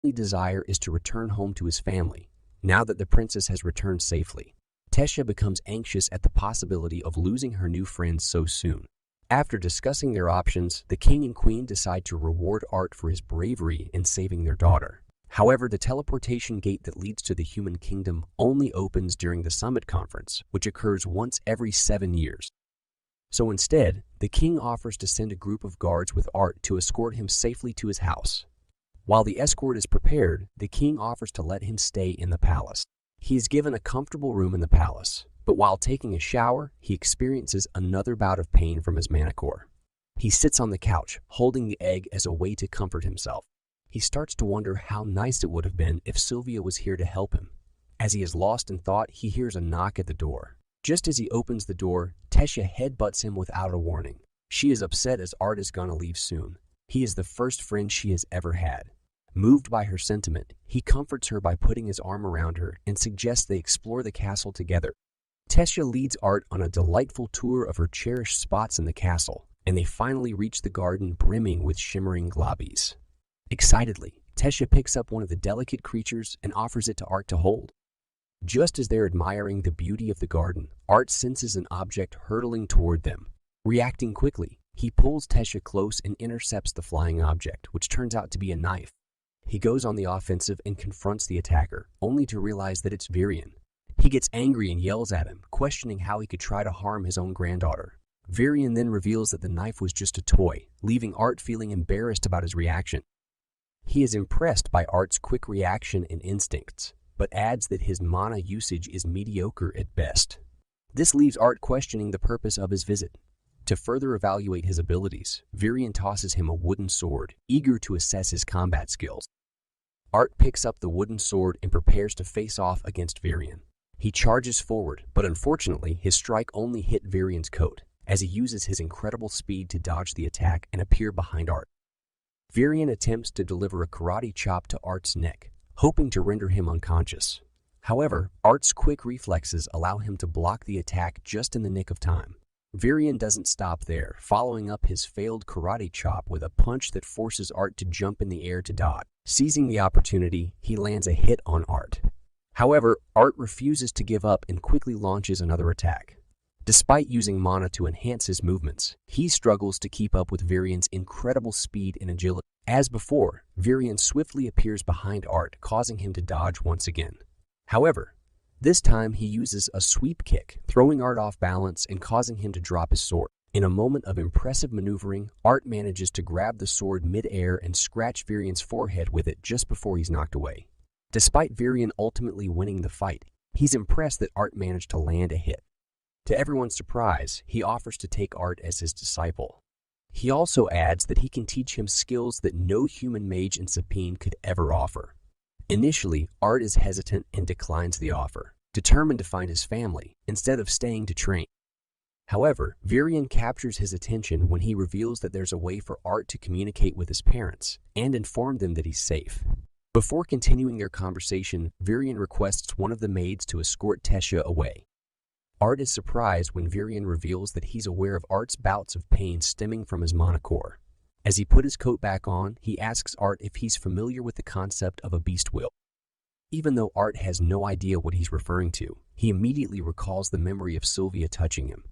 only desire is to return home to his family, now that the princess has returned safely. Tessia becomes anxious at the possibility of losing her new friends so soon. After discussing their options, the king and queen decide to reward Art for his bravery in saving their daughter. However, the teleportation gate that leads to the human kingdom only opens during the summit conference, which occurs once every 7 years. So instead, the king offers to send a group of guards with Art to escort him safely to his house. While the escort is prepared, the king offers to let him stay in the palace. He is given a comfortable room in the palace, but while taking a shower, he experiences another bout of pain from his manticore. He sits on the couch, holding the egg as a way to comfort himself. He starts to wonder how nice it would have been if Sylvia was here to help him. As he is lost in thought, he hears a knock at the door. Just as he opens the door, Tessia headbutts him without a warning. She is upset as Art is gonna leave soon. He is the first friend she has ever had. Moved by her sentiment, he comforts her by putting his arm around her and suggests they explore the castle together. Tessia leads Art on a delightful tour of her cherished spots in the castle, and they finally reach the garden brimming with shimmering globbies. Excitedly, Tessia picks up one of the delicate creatures and offers it to Art to hold. Just as they're admiring the beauty of the garden, Art senses an object hurtling toward them. Reacting quickly, he pulls Tessia close and intercepts the flying object, which turns out to be a knife. He goes on the offensive and confronts the attacker, only to realize that it's Virion. He gets angry and yells at him, questioning how he could try to harm his own granddaughter. Virion then reveals that the knife was just a toy, leaving Art feeling embarrassed about his reaction. He is impressed by Art's quick reaction and instincts, but adds that his mana usage is mediocre at best. This leaves Art questioning the purpose of his visit. To further evaluate his abilities, Virion tosses him a wooden sword, eager to assess his combat skills. Art picks up the wooden sword and prepares to face off against Virion. He charges forward, but unfortunately, his strike only hit Virion's coat, as he uses his incredible speed to dodge the attack and appear behind Art. Virion attempts to deliver a karate chop to Art's neck, hoping to render him unconscious. However, Art's quick reflexes allow him to block the attack just in the nick of time. Virion doesn't stop there, following up his failed karate chop with a punch that forces Art to jump in the air to dodge. Seizing the opportunity, he lands a hit on Art. However, Art refuses to give up and quickly launches another attack. Despite using mana to enhance his movements, he struggles to keep up with Virion's incredible speed and agility. As before, Virion swiftly appears behind Art, causing him to dodge once again. However, this time he uses a sweep kick, throwing Art off balance and causing him to drop his sword. In a moment of impressive maneuvering, Art manages to grab the sword mid-air and scratch Virion's forehead with it just before he's knocked away. Despite Virion ultimately winning the fight, he's impressed that Art managed to land a hit. To everyone's surprise, he offers to take Art as his disciple. He also adds that he can teach him skills that no human mage in Sapine could ever offer. Initially, Art is hesitant and declines the offer, determined to find his family instead of staying to train. However, Virion captures his attention when he reveals that there's a way for Art to communicate with his parents and inform them that he's safe. Before continuing their conversation, Virion requests one of the maids to escort Tessia away. Art is surprised when Virion reveals that he's aware of Art's bouts of pain stemming from his mana core. As he put his coat back on, he asks Art if he's familiar with the concept of a beast will. Even though Art has no idea what he's referring to, he immediately recalls the memory of Sylvia touching him.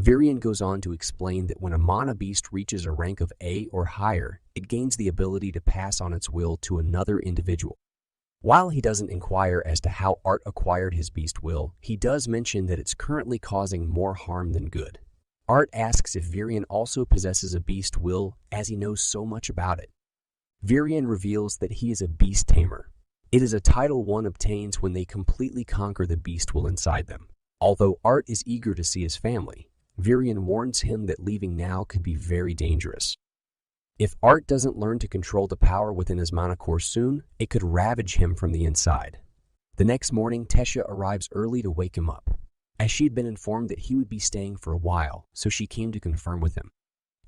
Virion goes on to explain that when a mana beast reaches a rank of A or higher, it gains the ability to pass on its will to another individual. While he doesn't inquire as to how Art acquired his beast will, he does mention that it's currently causing more harm than good. Art asks if Virion also possesses a beast will, as he knows so much about it. Virion reveals that he is a beast tamer. It is a title one obtains when they completely conquer the beast will inside them. Although Art is eager to see his family, Virion warns him that leaving now could be very dangerous. If Art doesn't learn to control the power within his mana core soon, it could ravage him from the inside. The next morning, Tessia arrives early to wake him up, as she had been informed that he would be staying for a while, so she came to confirm with him.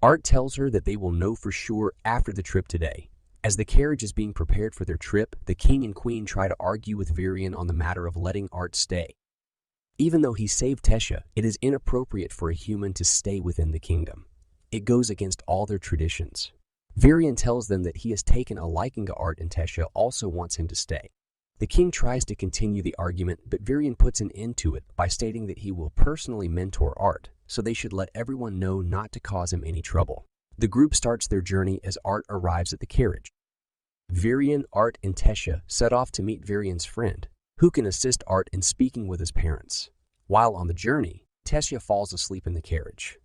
Art tells her that they will know for sure after the trip today. As the carriage is being prepared for their trip, the king and queen try to argue with Virion on the matter of letting Art stay. Even though he saved Tessia, it is inappropriate for a human to stay within the kingdom. It goes against all their traditions. Varian tells them that he has taken a liking to Art and Tessia also wants him to stay. The king tries to continue the argument, but Varian puts an end to it by stating that he will personally mentor Art, so they should let everyone know not to cause him any trouble. The group starts their journey as Art arrives at the carriage. Varian, Art, and Tessia set off to meet Varian's friend, who can assist Art in speaking with his parents. While on the journey, Tessia falls asleep in the carriage.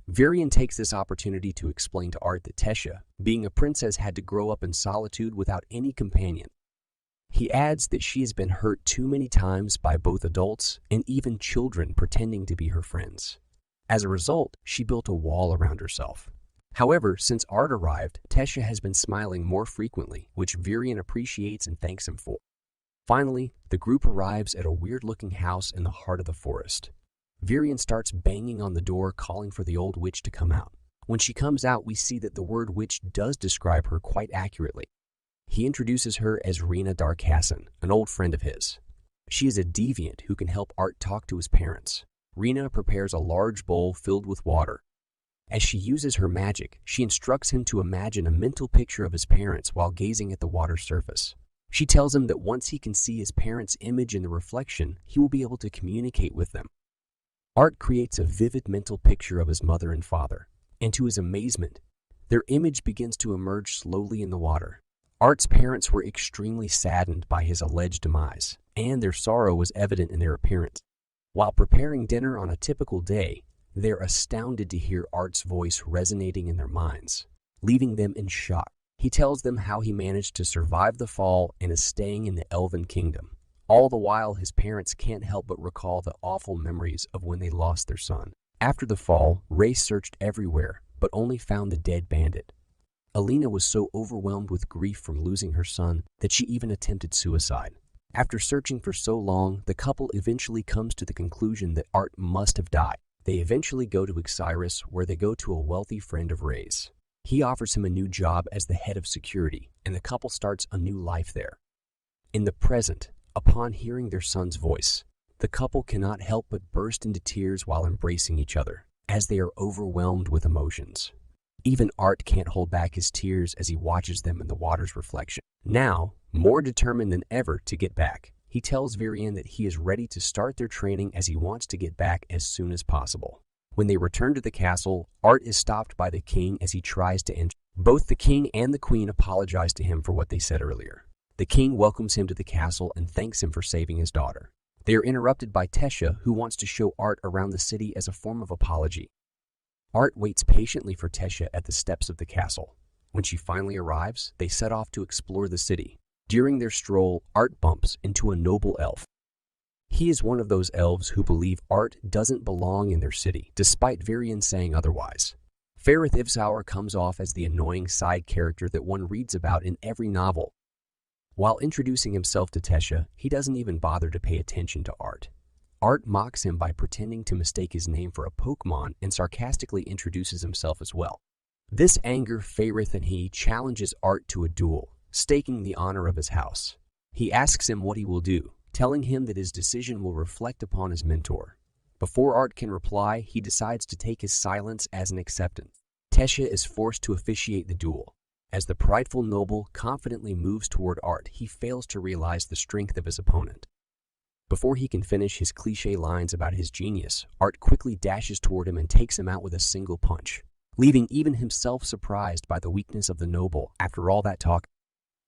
Varian takes this opportunity to explain to Art that Tessia, being a princess, had to grow up in solitude without any companion. He adds that she has been hurt too many times by both adults and even children pretending to be her friends. As a result, she built a wall around herself. However, since Art arrived, Tessia has been smiling more frequently, which Varian appreciates and thanks him for. Finally, the group arrives at a weird-looking house in the heart of the forest. Varian starts banging on the door, calling for the old witch to come out. When she comes out, we see that the word witch does describe her quite accurately. He introduces her as Rena Darkassin, an old friend of his. She is a deviant who can help Art talk to his parents. Rena prepares a large bowl filled with water. As she uses her magic, she instructs him to imagine a mental picture of his parents while gazing at the water's surface. She tells him that once he can see his parents' image in the reflection, he will be able to communicate with them. Art creates a vivid mental picture of his mother and father, and to his amazement, their image begins to emerge slowly in the water. Art's parents were extremely saddened by his alleged demise, and their sorrow was evident in their appearance. While preparing dinner on a typical day, they're astounded to hear Art's voice resonating in their minds, leaving them in shock. He tells them how he managed to survive the fall and is staying in the Elven Kingdom. All the while, his parents can't help but recall the awful memories of when they lost their son. After the fall, Ray searched everywhere, but only found the dead bandit. Alina was so overwhelmed with grief from losing her son that she even attempted suicide. After searching for so long, the couple eventually comes to the conclusion that Art must have died. They eventually go to Xiris, where they go to a wealthy friend of Ray's. He offers him a new job as the head of security, and the couple starts a new life there. In the present, upon hearing their son's voice, the couple cannot help but burst into tears while embracing each other, as they are overwhelmed with emotions. Even Art can't hold back his tears as he watches them in the water's reflection. Now, more determined than ever to get back, he tells Varian that he is ready to start their training as he wants to get back as soon as possible. When they return to the castle, Art is stopped by the king as he tries to enter. Both the king and the queen apologize to him for what they said earlier. The king welcomes him to the castle and thanks him for saving his daughter. They are interrupted by Tessia, who wants to show Art around the city as a form of apology. Art waits patiently for Tessia at the steps of the castle. When she finally arrives, they set off to explore the city. During their stroll, Art bumps into a noble elf. He is one of those elves who believe Art doesn't belong in their city, despite Varian saying otherwise. Fereth Ivsauer comes off as the annoying side character that one reads about in every novel. While introducing himself to Tessia, he doesn't even bother to pay attention to Art. Art mocks him by pretending to mistake his name for a Pokemon and sarcastically introduces himself as well. This anger Fereth and he challenges Art to a duel, staking the honor of his house. He asks him what he will do, telling him that his decision will reflect upon his mentor. Before Art can reply, he decides to take his silence as an acceptance. Tessia is forced to officiate the duel. As the prideful noble confidently moves toward Art, he fails to realize the strength of his opponent. Before he can finish his cliché lines about his genius, Art quickly dashes toward him and takes him out with a single punch, leaving even himself surprised by the weakness of the noble. After all that talk,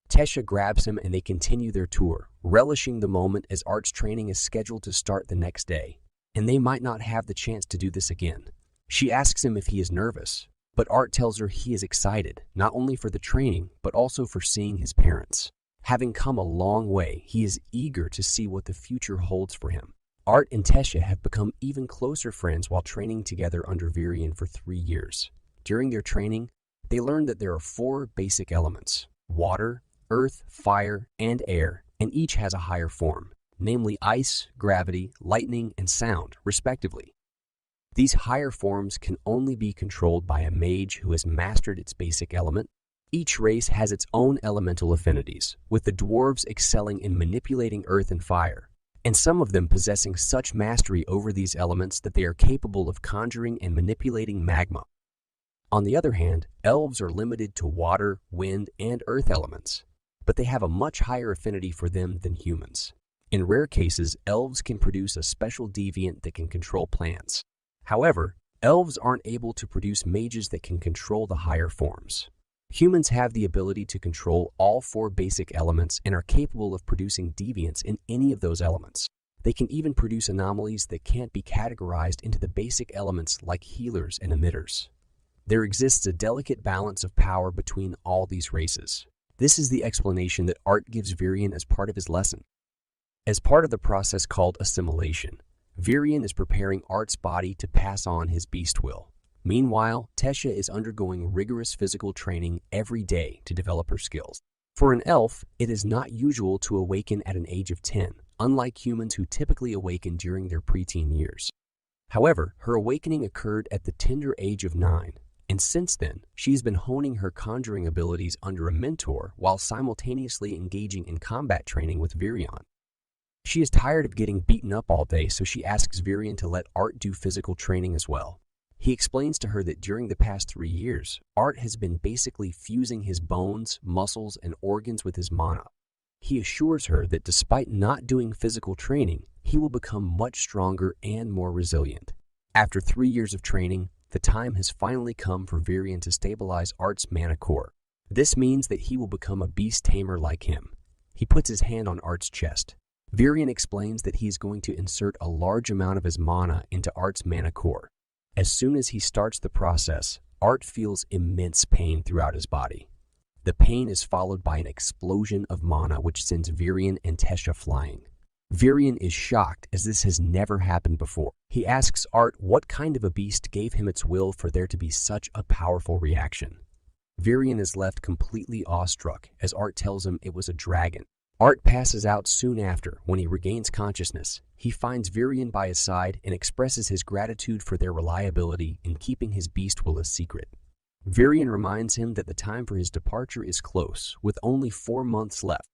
Tessia grabs him and they continue their tour, relishing the moment as Art's training is scheduled to start the next day, and they might not have the chance to do this again. She asks him if he is nervous, but Art tells her he is excited, not only for the training, but also for seeing his parents. Having come a long way, he is eager to see what the future holds for him. Art and Tessia have become even closer friends while training together under Varian for 3 years. During their training, they learn that there are 4 basic elements: water, earth, fire, and air, and each has a higher form, namely ice, gravity, lightning, and sound, respectively. These higher forms can only be controlled by a mage who has mastered its basic element. Each race has its own elemental affinities, with the dwarves excelling in manipulating earth and fire, and some of them possessing such mastery over these elements that they are capable of conjuring and manipulating magma. On the other hand, elves are limited to water, wind, and earth elements, but they have a much higher affinity for them than humans. In rare cases, elves can produce a special deviant that can control plants. However, elves aren't able to produce mages that can control the higher forms. Humans have the ability to control all 4 basic elements and are capable of producing deviants in any of those elements. They can even produce anomalies that can't be categorized into the basic elements like healers and emitters. There exists a delicate balance of power between all these races. This is the explanation that Art gives Virian as part of his lesson. As part of the process called assimilation, Virian is preparing Art's body to pass on his beast will. Meanwhile, Tessia is undergoing rigorous physical training every day to develop her skills. For an elf, it is not usual to awaken at an age of 10, unlike humans who typically awaken during their preteen years. However, her awakening occurred at the tender age of 9, and since then, she's been honing her conjuring abilities under a mentor while simultaneously engaging in combat training with Virion. She is tired of getting beaten up all day, so she asks Virion to let Art do physical training as well. He explains to her that during the past 3 years, Art has been basically fusing his bones, muscles, and organs with his mana. He assures her that despite not doing physical training, he will become much stronger and more resilient. After 3 years of training, the time has finally come for Virion to stabilize Art's mana core. This means that he will become a beast tamer like him. He puts his hand on Art's chest. Virion explains that he is going to insert a large amount of his mana into Art's mana core. As soon as he starts the process, Art feels immense pain throughout his body. The pain is followed by an explosion of mana which sends Virion and Tessia flying. Virion is shocked as this has never happened before. He asks Art what kind of a beast gave him its will for there to be such a powerful reaction. Virion is left completely awestruck as Art tells him it was a dragon. Art passes out soon after. When he regains consciousness, he finds Virion by his side and expresses his gratitude for their reliability in keeping his beast will a secret. Virion reminds him that the time for his departure is close, with only 4 months left.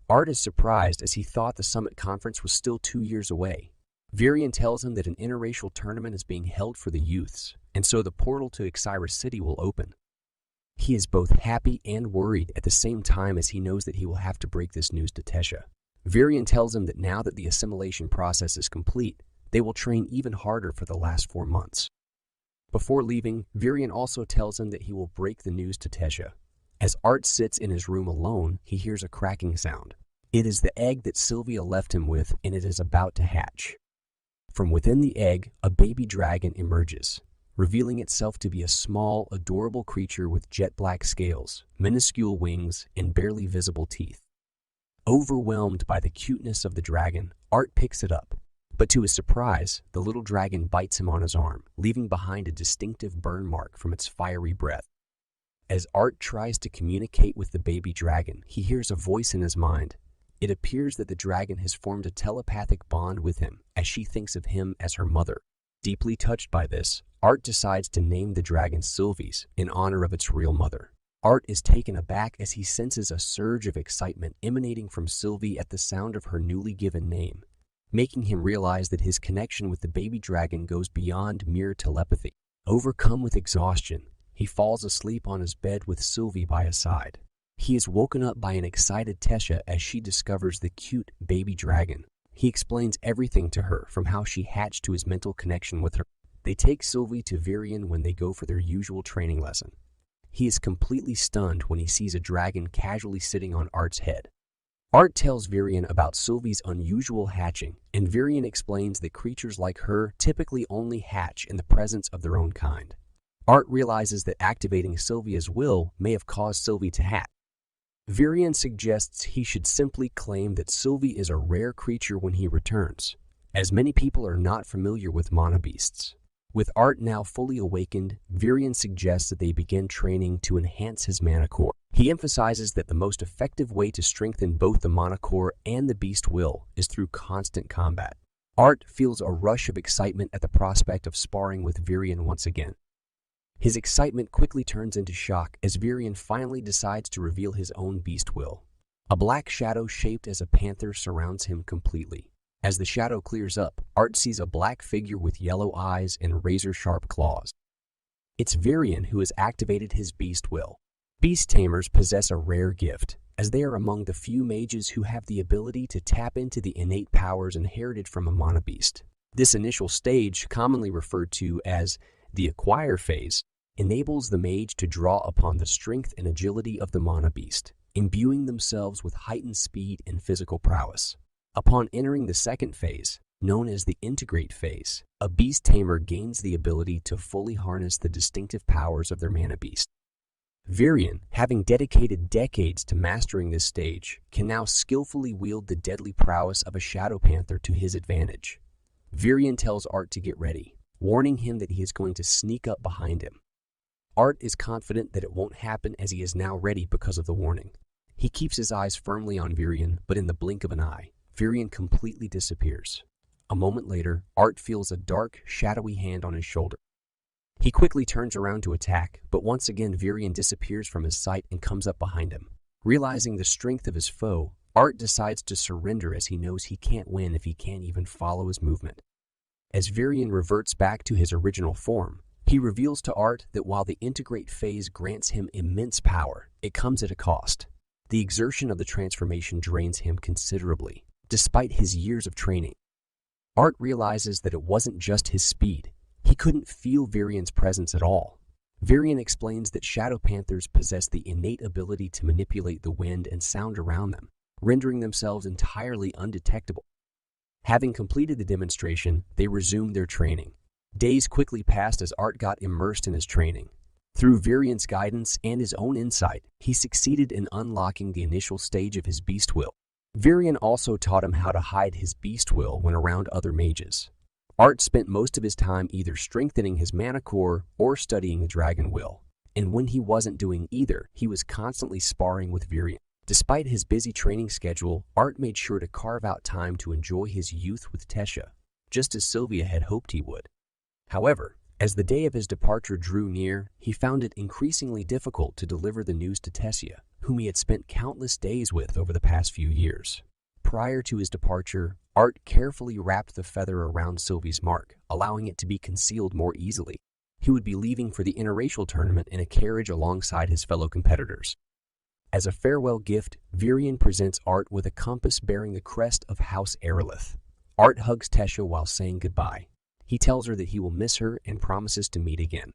Art is surprised as he thought the summit conference was still 2 years away. Virion tells him that an interracial tournament is being held for the youths, and so the portal to Ixyrus City will open. He is both happy and worried at the same time as he knows that he will have to break this news to Tessia. Virion tells him that now that the assimilation process is complete, they will train even harder for the last 4 months. Before leaving, Virion also tells him that he will break the news to Tessia. As Art sits in his room alone, he hears a cracking sound. It is the egg that Sylvia left him with, and it is about to hatch. From within the egg, a baby dragon emerges, revealing itself to be a small, adorable creature with jet-black scales, minuscule wings, and barely visible teeth. Overwhelmed by the cuteness of the dragon, Art picks it up. But to his surprise, the little dragon bites him on his arm, leaving behind a distinctive burn mark from its fiery breath. As Art tries to communicate with the baby dragon, he hears a voice in his mind. It appears that the dragon has formed a telepathic bond with him, as she thinks of him as her mother. Deeply touched by this, Art decides to name the dragon Sylvies in honor of its real mother. Art is taken aback as he senses a surge of excitement emanating from Sylvie at the sound of her newly given name, making him realize that his connection with the baby dragon goes beyond mere telepathy. Overcome with exhaustion, he falls asleep on his bed with Sylvie by his side. He is woken up by an excited Tessia as she discovers the cute baby dragon. He explains everything to her, from how she hatched to his mental connection with her. They take Sylvie to Virion when they go for their usual training lesson. He is completely stunned when he sees a dragon casually sitting on Art's head. Art tells Virion about Sylvie's unusual hatching, and Virion explains that creatures like her typically only hatch in the presence of their own kind. Art realizes that activating Sylvia's will may have caused Sylvie to hatch. Virion suggests he should simply claim that Sylvie is a rare creature when he returns, as many people are not familiar with mana beasts. With Art now fully awakened, Virion suggests that they begin training to enhance his mana core. He emphasizes that the most effective way to strengthen both the mana core and the beast will is through constant combat. Art feels a rush of excitement at the prospect of sparring with Virion once again. His excitement quickly turns into shock as Virion finally decides to reveal his own beast will. A black shadow shaped as a panther surrounds him completely. As the shadow clears up, Art sees a black figure with yellow eyes and razor-sharp claws. It's Virion who has activated his beast will. Beast tamers possess a rare gift, as they are among the few mages who have the ability to tap into the innate powers inherited from a monobeast. This initial stage, commonly referred to as the acquire phase, enables the mage to draw upon the strength and agility of the monobeast, imbuing themselves with heightened speed and physical prowess. Upon entering the second phase, known as the integrate phase, a beast tamer gains the ability to fully harness the distinctive powers of their monobeast. Virion, having dedicated decades to mastering this stage, can now skillfully wield the deadly prowess of a shadow panther to his advantage. Virion tells Art to get ready, warning him that he is going to sneak up behind him. Art is confident that it won't happen as he is now ready because of the warning. He keeps his eyes firmly on Virion, but in the blink of an eye, Virion completely disappears. A moment later, Art feels a dark, shadowy hand on his shoulder. He quickly turns around to attack, but once again Virion disappears from his sight and comes up behind him. Realizing the strength of his foe, Art decides to surrender as he knows he can't win if he can't even follow his movement. As Virion reverts back to his original form, he reveals to Art that while the integrate phase grants him immense power, it comes at a cost. The exertion of the transformation drains him considerably, despite his years of training. Art realizes that it wasn't just his speed. He couldn't feel Virion's presence at all. Virion explains that shadow panthers possess the innate ability to manipulate the wind and sound around them, rendering themselves entirely undetectable. Having completed the demonstration, they resumed their training. Days quickly passed as Art got immersed in his training. Through Virion's guidance and his own insight, he succeeded in unlocking the initial stage of his beast will. Virion also taught him how to hide his beast will when around other mages. Art spent most of his time either strengthening his mana core or studying the dragon will, and when he wasn't doing either, he was constantly sparring with Virion. Despite his busy training schedule, Art made sure to carve out time to enjoy his youth with Tessia, just as Sylvia had hoped he would. However, as the day of his departure drew near, he found it increasingly difficult to deliver the news to Tessia, whom he had spent countless days with over the past few years. Prior to his departure, Art carefully wrapped the feather around Sylvie's mark, allowing it to be concealed more easily. He would be leaving for the interracial tournament in a carriage alongside his fellow competitors. As a farewell gift, Virion presents Art with a compass bearing the crest of House Aerolith. Art hugs Tessia while saying goodbye. He tells her that he will miss her and promises to meet again.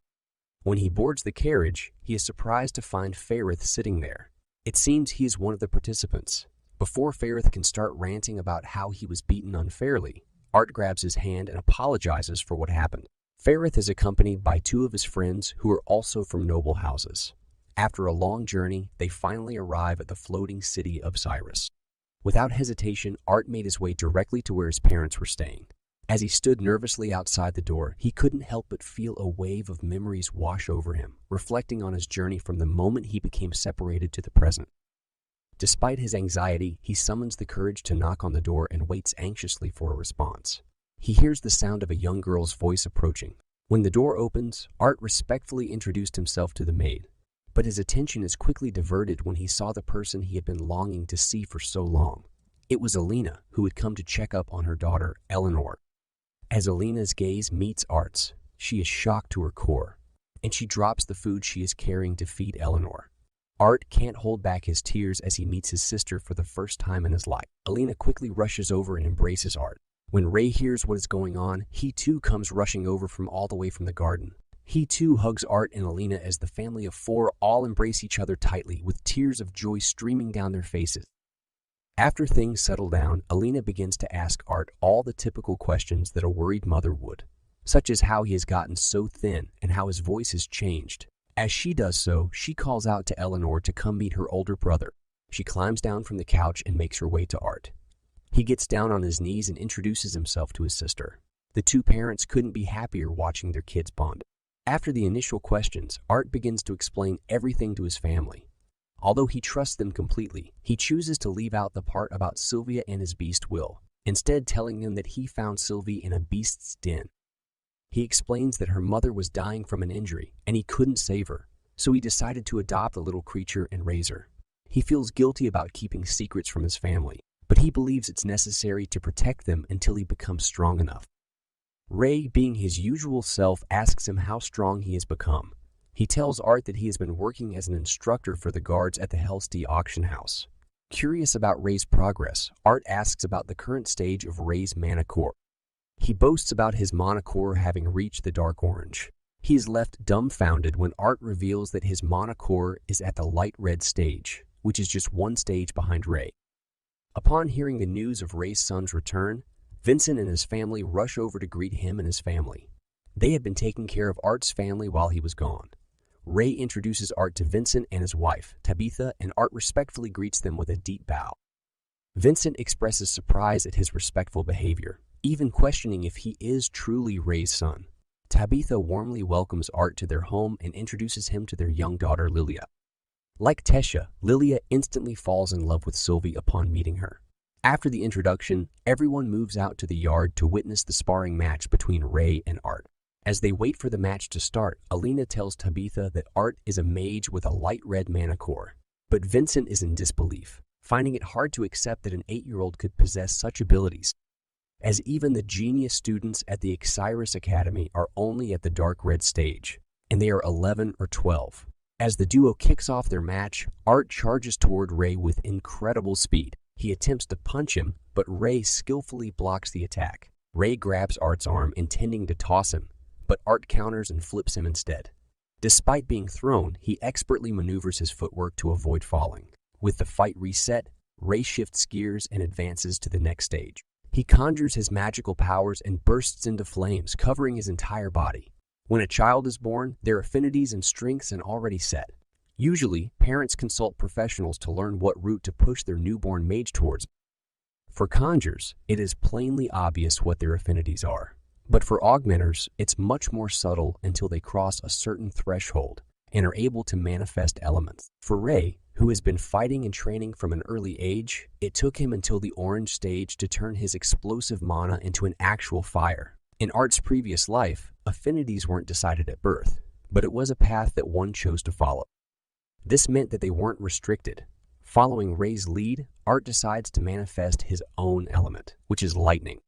When he boards the carriage, he is surprised to find Faerith sitting there. It seems he is one of the participants. Before Faerith can start ranting about how he was beaten unfairly, Art grabs his hand and apologizes for what happened. Faerith is accompanied by two of his friends who are also from noble houses. After a long journey, they finally arrive at the floating city of Cyrus. Without hesitation, Art made his way directly to where his parents were staying. As he stood nervously outside the door, he couldn't help but feel a wave of memories wash over him, reflecting on his journey from the moment he became separated to the present. Despite his anxiety, he summons the courage to knock on the door and waits anxiously for a response. He hears the sound of a young girl's voice approaching. When the door opens, Art respectfully introduced himself to the maid, but his attention is quickly diverted when he saw the person he had been longing to see for so long. It was Alina, who had come to check up on her daughter, Eleanor. As Alina's gaze meets Art's, she is shocked to her core, and she drops the food she is carrying to feed Eleanor. Art can't hold back his tears as he meets his sister for the first time in his life. Alina quickly rushes over and embraces Art. When Ray hears what is going on, he too comes rushing over from all the way from the garden. He too hugs Art and Alina as the family of four all embrace each other tightly, with tears of joy streaming down their faces. After things settle down, Alina begins to ask Art all the typical questions that a worried mother would, such as how he has gotten so thin and how his voice has changed. As she does so, she calls out to Eleanor to come meet her older brother. She climbs down from the couch and makes her way to Art. He gets down on his knees and introduces himself to his sister. The two parents couldn't be happier watching their kids bond. After the initial questions, Art begins to explain everything to his family. Although he trusts them completely, he chooses to leave out the part about Sylvia and his beast will, instead telling them that he found Sylvie in a beast's den. He explains that her mother was dying from an injury and he couldn't save her, so he decided to adopt the little creature and raise her. He feels guilty about keeping secrets from his family, but he believes it's necessary to protect them until he becomes strong enough. Ray, being his usual self, asks him how strong he has become. He tells Art that he has been working as an instructor for the guards at the Hellstee auction house. Curious about Ray's progress, Art asks about the current stage of Ray's mana core. He boasts about his mana core having reached the dark orange. He is left dumbfounded when Art reveals that his mana core is at the light red stage, which is just one stage behind Ray. Upon hearing the news of Ray's son's return, Vincent and his family rush over to greet him and his family. They had been taking care of Art's family while he was gone. Ray introduces Art to Vincent and his wife, Tabitha, and Art respectfully greets them with a deep bow. Vincent expresses surprise at his respectful behavior, even questioning if he is truly Ray's son. Tabitha warmly welcomes Art to their home and introduces him to their young daughter, Lilia. Like Tessia, Lilia instantly falls in love with Sylvie upon meeting her. After the introduction, everyone moves out to the yard to witness the sparring match between Ray and Art. As they wait for the match to start, Alina tells Tabitha that Art is a mage with a light red mana core. But Vincent is in disbelief, finding it hard to accept that an 8-year-old could possess such abilities, as even the genius students at the Xiris Academy are only at the dark red stage, and they are 11 or 12. As the duo kicks off their match, Art charges toward Ray with incredible speed. He attempts to punch him, but Ray skillfully blocks the attack. Ray grabs Art's arm, intending to toss him, but Art counters and flips him instead. Despite being thrown, he expertly maneuvers his footwork to avoid falling. With the fight reset, Ray shifts gears and advances to the next stage. He conjures his magical powers and bursts into flames, covering his entire body. When a child is born, their affinities and strengths are already set. Usually, parents consult professionals to learn what route to push their newborn mage towards. For conjurers, it is plainly obvious what their affinities are. But for augmenters, it's much more subtle until they cross a certain threshold and are able to manifest elements. For Ray, who has been fighting and training from an early age, it took him until the orange stage to turn his explosive mana into an actual fire. In Art's previous life, affinities weren't decided at birth, but it was a path that one chose to follow. This meant that they weren't restricted. Following Ray's lead, Art decides to manifest his own element, which is lightning.